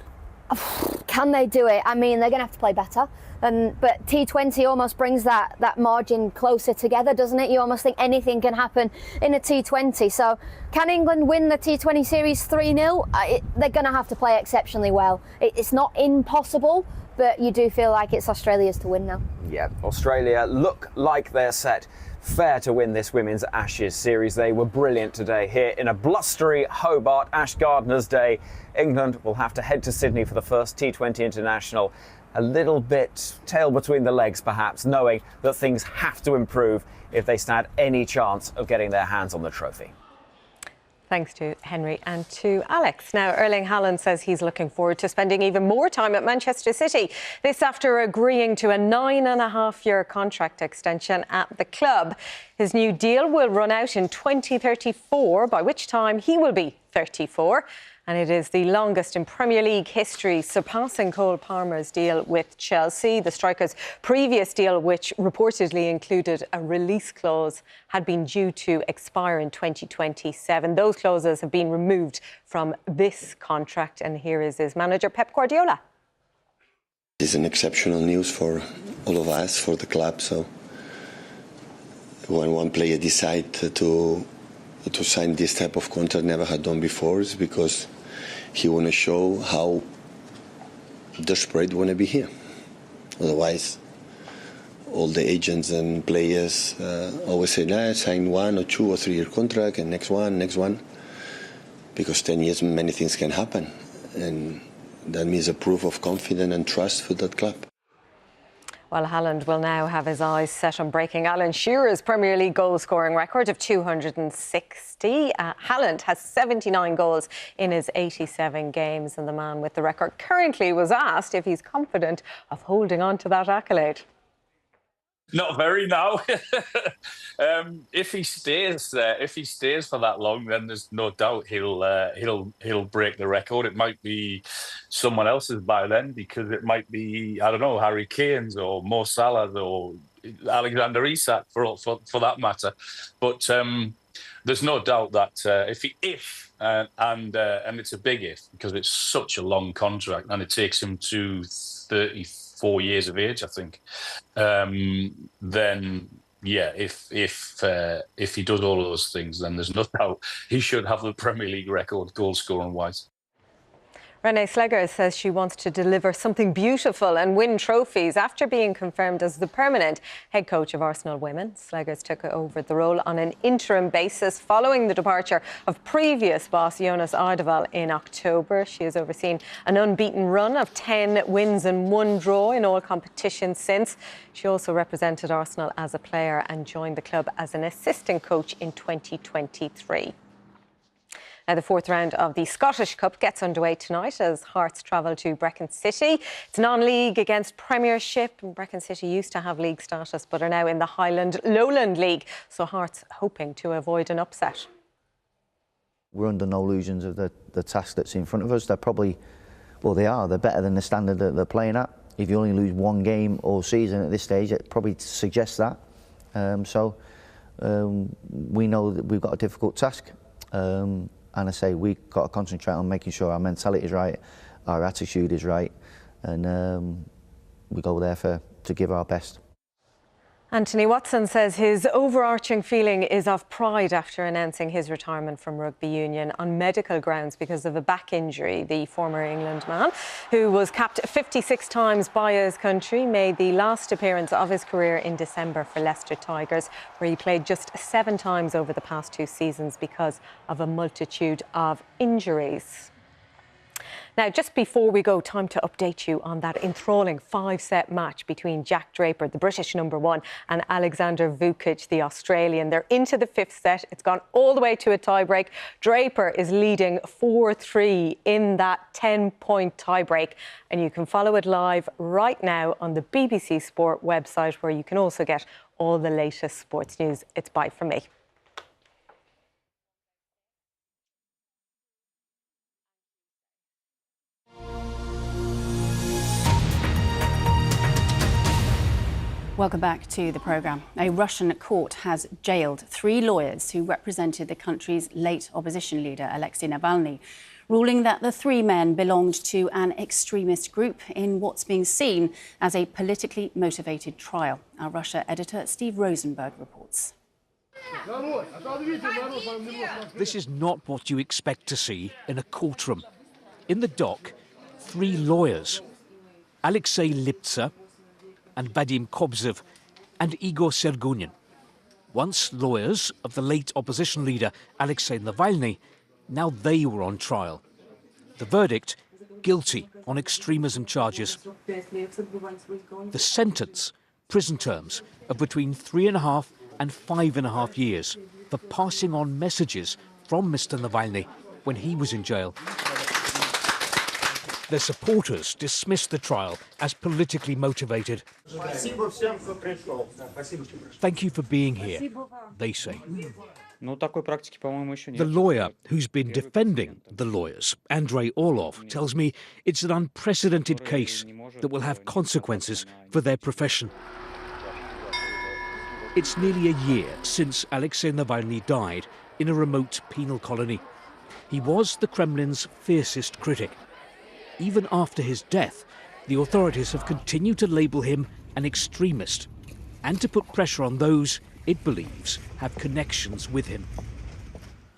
Can they do it? I mean, they're going to have to play better. But T20 almost brings that margin closer together, doesn't it? You almost think anything can happen in a T20. So can England win the T20 series 3-0? They're going to have to play exceptionally well. It's not impossible, but you do feel like it's Australia's to win now. Yeah, Australia look like they're set fair to win this Women's Ashes series. They were brilliant today here in a blustery Hobart. Ash Gardner's day. England will have to head to Sydney for the first T20 international. A little bit tail between the legs, perhaps, knowing that things have to improve if they stand any chance of getting their hands on the trophy. Thanks to Henry and to Alex. Now, Erling Haaland says he's looking forward to spending even more time at Manchester City. This after agreeing to a 9.5-year contract extension at the club. His new deal will run out in 2034, by which time he will be 34. And it is the longest in Premier League history, surpassing Cole Palmer's deal with Chelsea. The striker's previous deal, which reportedly included a release clause, had been due to expire in 2027. Those clauses have been removed from this contract. And here is his manager, Pep Guardiola. It's an exceptional news for all of us, for the club. So when one player decides to to sign this type of contract never had done before is because he want to show how desperate want to be here. Otherwise, all the agents and players always say, nah, sign 1 or 2 or 3 year contract and next one. Because 10 years, many things can happen. And that means a proof of confidence and trust for that club. Well, Haaland will now have his eyes set on breaking Alan Shearer's Premier League goal-scoring record of 260. Haaland has 79 goals in his 87 games, and the man with the record currently was asked if he's confident of holding on to that accolade. Not very, no. If he stays for that long, then there's no doubt he'll break the record. It might be someone else's by then, because it might be, I don't know, Harry Kane's or Mo Salah's or Alexander Isak for that matter. But there's no doubt that and it's a big if, because it's such a long contract and it takes him to 34 years of age, I think. Then, yeah, if he does all of those things, then there's no doubt he should have the Premier League record goal scoring wise. Renée Slegers says she wants to deliver something beautiful and win trophies. After being confirmed as the permanent head coach of Arsenal Women, Slegers took over the role on an interim basis following the departure of previous boss Jonas Ardeval in October. She has overseen an unbeaten run of 10 wins and 1 draw in all competitions since. She also represented Arsenal as a player and joined the club as an assistant coach in 2023. Now, the 4th round of the Scottish Cup gets underway tonight as Hearts travel to Brecon City. It's non-league against Premiership. Brecon City used to have league status but are now in the Highland Lowland League, so Hearts hoping to avoid an upset. We're under no illusions of the task that's in front of us. They're probably, well, they're better than the standard that they're playing at. If you only lose 1 game all season at this stage, it probably suggests that. We know that we've got a difficult task. And I say we've got to concentrate on making sure our mentality is right, our attitude is right, and we go there to give our best. Anthony Watson says his overarching feeling is of pride after announcing his retirement from rugby union on medical grounds because of a back injury. The former England man, who was capped 56 times by his country, made the last appearance of his career in December for Leicester Tigers, where he played just 7 times over the past 2 seasons because of a multitude of injuries. Now, just before we go, time to update you on that enthralling 5-set match between Jack Draper, the British #1, and Alexander Vukic, the Australian. They're into the 5th set. It's gone all the way to a tiebreak. Draper is leading 4-3 in that 10-point tiebreak. And you can follow it live right now on the BBC Sport website, where you can also get all the latest sports news. It's bye from me. Welcome back to the programme. A Russian court has jailed 3 lawyers who represented the country's late opposition leader, Alexei Navalny, ruling that the 3 men belonged to an extremist group in what's being seen as a politically motivated trial. Our Russia editor, Steve Rosenberg, reports. This is not what you expect to see in a courtroom. In the dock, 3 lawyers, Alexei Liptsa and Vadim Kobzov and Igor Sergunin. Once lawyers of the late opposition leader Alexei Navalny, now they were on trial. The verdict, guilty on extremism charges. The sentence, prison terms of between 3.5 and 5.5 years for passing on messages from Mr. Navalny when he was in jail. Their supporters dismissed the trial as politically motivated. Thank you for being here, they say. The lawyer who's been defending the lawyers, Andrei Orlov, tells me it's an unprecedented case that will have consequences for their profession. It's nearly a year since Alexei Navalny died in a remote penal colony. He was the Kremlin's fiercest critic. Even after his death, the authorities have continued to label him an extremist and to put pressure on those it believes have connections with him.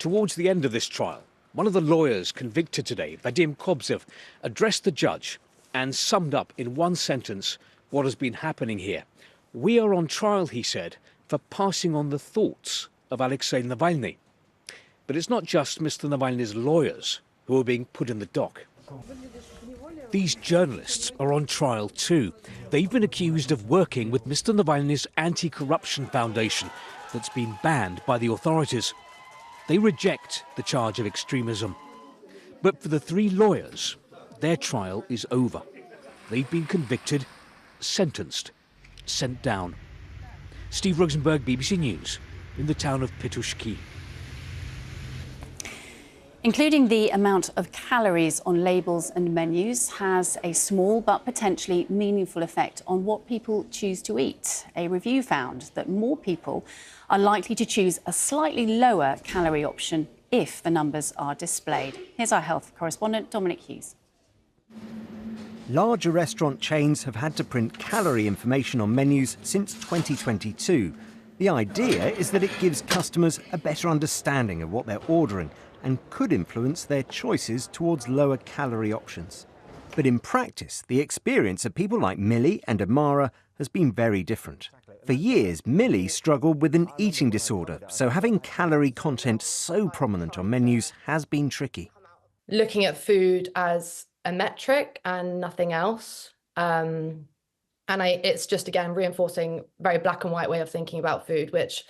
Towards the end of this trial, one of the lawyers convicted today, Vadim Kobzev, addressed the judge and summed up in one sentence what has been happening here. We are on trial, he said, for passing on the thoughts of Alexei Navalny. But it's not just Mr. Navalny's lawyers who are being put in the dock. These journalists are on trial too. They've been accused of working with Mr. Navalny's anti-corruption foundation that's been banned by the authorities. They reject the charge of extremism. But for the three lawyers, their trial is over. They've been convicted, sentenced, sent down. Steve Rosenberg, BBC News, in the town of Petushki. Including the amount of calories on labels and menus has a small but potentially meaningful effect on what people choose to eat. A review found that more people are likely to choose a slightly lower calorie option if the numbers are displayed. Here's our health correspondent, Dominic Hughes. Larger restaurant chains have had to print calorie information on menus since 2022. The idea is that it gives customers a better understanding of what they're ordering and could influence their choices towards lower calorie options. But in practice, the experience of people like Millie and Amara has been very different. For years, Millie struggled with an eating disorder, so having calorie content so prominent on menus has been tricky. Looking at food as a metric and nothing else. It's just, again, reinforcing a very black and white way of thinking about food, which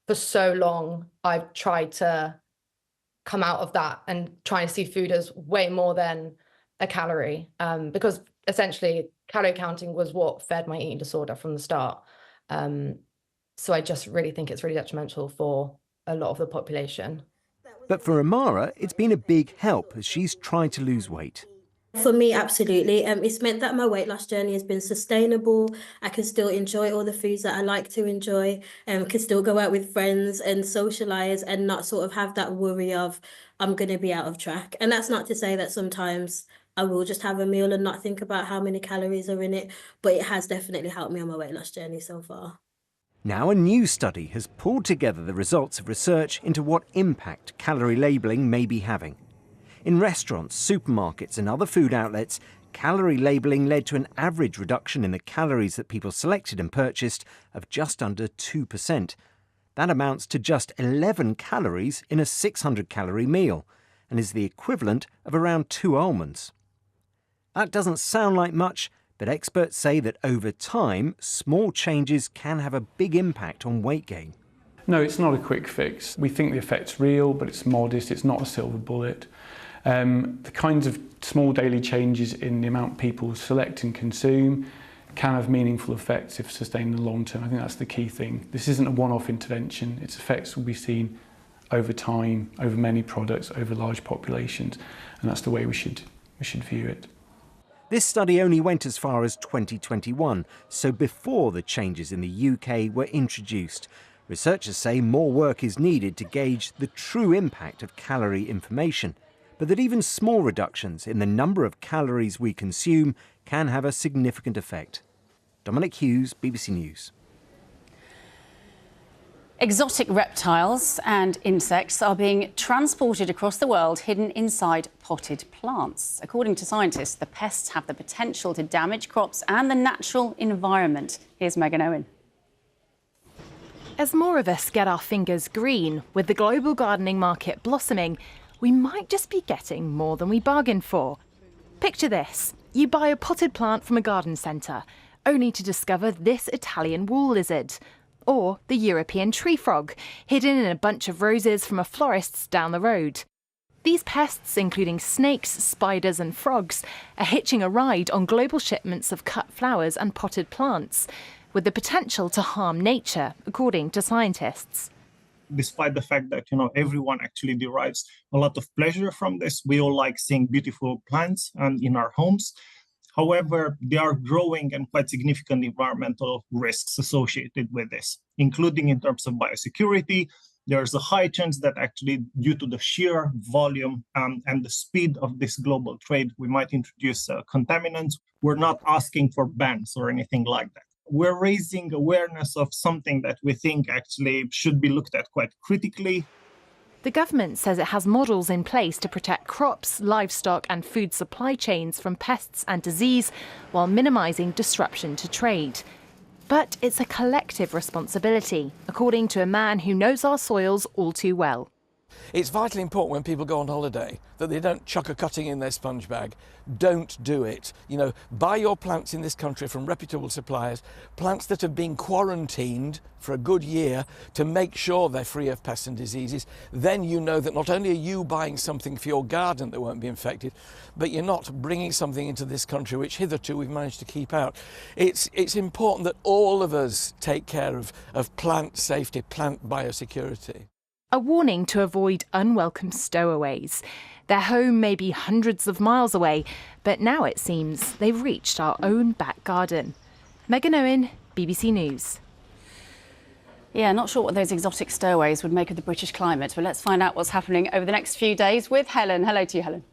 for so long I've tried to come out of that and try and see food as way more than a calorie, because essentially calorie counting was what fed my eating disorder from the start. So I just really think it's really detrimental for a lot of the population. But for Amara, it's been a big help as she's tried to lose weight. For me, absolutely. It's meant that my weight loss journey has been sustainable. I can still enjoy all the foods that I like to enjoy, and can still go out with friends and socialize and not sort of have that worry of I'm going to be out of track. And that's not to say that sometimes I will just have a meal and not think about how many calories are in it, but it has definitely helped me on my weight loss journey so far. Now a new study has pulled together the results of research into what impact calorie labelling may be having. In restaurants, supermarkets and other food outlets, calorie labelling led to an average reduction in the calories that people selected and purchased of just under 2%. That amounts to just 11 calories in a 600-calorie meal and is the equivalent of around 2 almonds. That doesn't sound like much, but experts say that over time, small changes can have a big impact on weight gain. No, it's not a quick fix. We think the effect's real, but it's modest. It's not a silver bullet. The kinds of small daily changes in the amount people select and consume can have meaningful effects if sustained in the long term. I think that's the key thing. This isn't a one-off intervention. Its effects will be seen over time, over many products, over large populations, and that's the way we should view it. This study only went as far as 2021, so before the changes in the UK were introduced. Researchers say more work is needed to gauge the true impact of calorie information, but that even small reductions in the number of calories we consume can have a significant effect. Dominic Hughes, BBC News. Exotic reptiles and insects are being transported across the world hidden inside potted plants. According to scientists, the pests have the potential to damage crops and the natural environment. Here's Megan Owen. As more of us get our fingers green, with the global gardening market blossoming, we might just be getting more than we bargained for. Picture this. You buy a potted plant from a garden centre, only to discover this Italian wool lizard. Or the European tree frog, hidden in a bunch of roses from a florist's down the road. These pests, including snakes, spiders and frogs, are hitching a ride on global shipments of cut flowers and potted plants, with the potential to harm nature, according to scientists. Despite the fact that, everyone actually derives a lot of pleasure from this, we all like seeing beautiful plants and in our homes. However, there are growing and quite significant environmental risks associated with this, including in terms of biosecurity. There's a high chance that actually, due to the sheer volume and the speed of this global trade, we might introduce contaminants. We're not asking for bans or anything like that. We're raising awareness of something that we think actually should be looked at quite critically. The government says it has models in place to protect crops, livestock and food supply chains from pests and disease while minimising disruption to trade. But it's a collective responsibility, according to a man who knows our soils all too well. It's vitally important when people go on holiday that they don't chuck a cutting in their sponge bag. Don't do it. You know, buy your plants in this country from reputable suppliers, plants that have been quarantined for a good year to make sure they're free of pests and diseases. Then you know that not only are you buying something for your garden that won't be infected, but you're not bringing something into this country which hitherto we've managed to keep out. It's important that all of us take care of plant safety, plant biosecurity. A warning to avoid unwelcome stowaways. Their home may be hundreds of miles away, but now it seems they've reached our own back garden. Megan Owen, BBC News. Yeah, not sure what those exotic stowaways would make of the British climate, but let's find out what's happening over the next few days with Helen. Hello to you, Helen.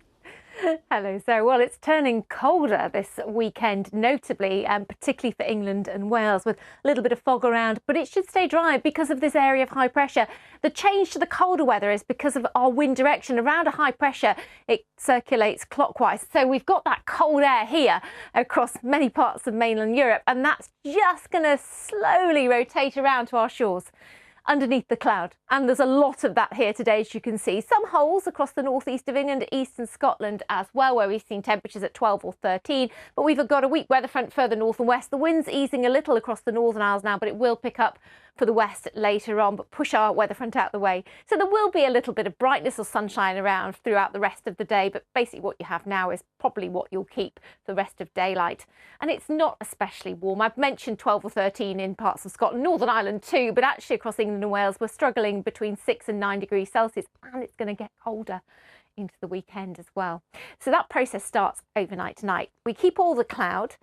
Hello, Sarah. Well, it's turning colder this weekend, notably, and particularly for England and Wales, with a little bit of fog around, but it should stay dry because of this area of high pressure. The change to the colder weather is because of our wind direction. Around a high pressure, it circulates clockwise. So we've got that cold air here across many parts of mainland Europe, and that's just going to slowly rotate around to our shores underneath the cloud. And there's a lot of that here today, as you can see. Some holes across the northeast of England, eastern Scotland as well, where we've seen temperatures at 12 or 13. But we've got a weak weather front further north and west. The wind's easing a little across the Northern Isles now, but it will pick up for the west later on, but push our weather front out the way. So there will be a little bit of brightness or sunshine around throughout the rest of the day, but basically what you have now is probably what you'll keep the rest of daylight. And it's not especially warm. I've mentioned 12 or 13 in parts of Scotland, Northern Ireland too, but actually across England and Wales, we're struggling between 6 and 9 degrees Celsius, and it's going to get colder into the weekend as well. So that process starts overnight tonight. We keep all the cloud.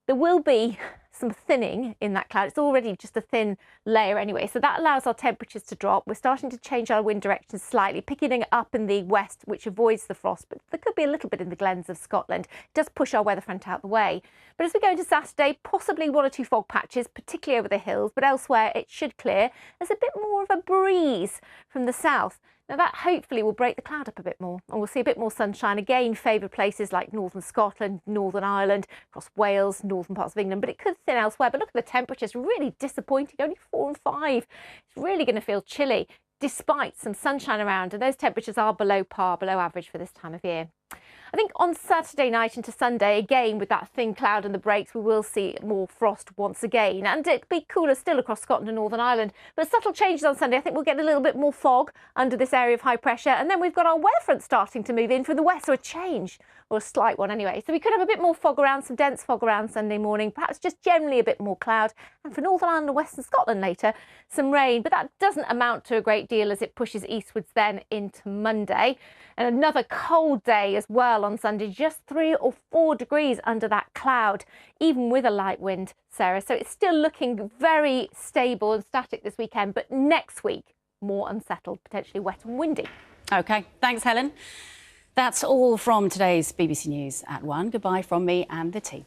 There will be some thinning in that cloud. It's already just a thin layer anyway, so that allows our temperatures to drop. We're starting to change our wind direction slightly, picking it up in the west, which avoids the frost, but there could be a little bit in the glens of Scotland. It does push our weather front out the way. But as we go into Saturday, possibly 1 or 2 fog patches, particularly over the hills, but elsewhere it should clear. There's a bit more of a breeze from the south. Now that hopefully will break the cloud up a bit more, and we'll see a bit more sunshine again, favour places like northern Scotland, Northern Ireland, across Wales, northern parts of England, but it could thin elsewhere. But look at the temperatures, really disappointing, only 4 and 5. It's really going to feel chilly despite some sunshine around, and those temperatures are below par, below average for this time of year. I think on Saturday night into Sunday, again with that thin cloud and the breaks, we will see more frost once again, and it'll be cooler still across Scotland and Northern Ireland, but subtle changes on Sunday. I think we'll get a little bit more fog under this area of high pressure, and then we've got our weather front starting to move in from the west, so a change, or a slight one anyway. So we could have a bit more fog around, some dense fog around Sunday morning, perhaps just generally a bit more cloud, and for Northern Ireland and Western Scotland later, some rain, but that doesn't amount to a great deal as it pushes eastwards then into Monday. And another cold day as well on Sunday, just 3 or 4 degrees under that cloud, even with a light wind, Sarah. So it's still looking very stable and static this weekend, but next week, more unsettled, potentially wet and windy. OK, thanks, Helen. That's all from today's BBC News at 1. Goodbye from me and the team.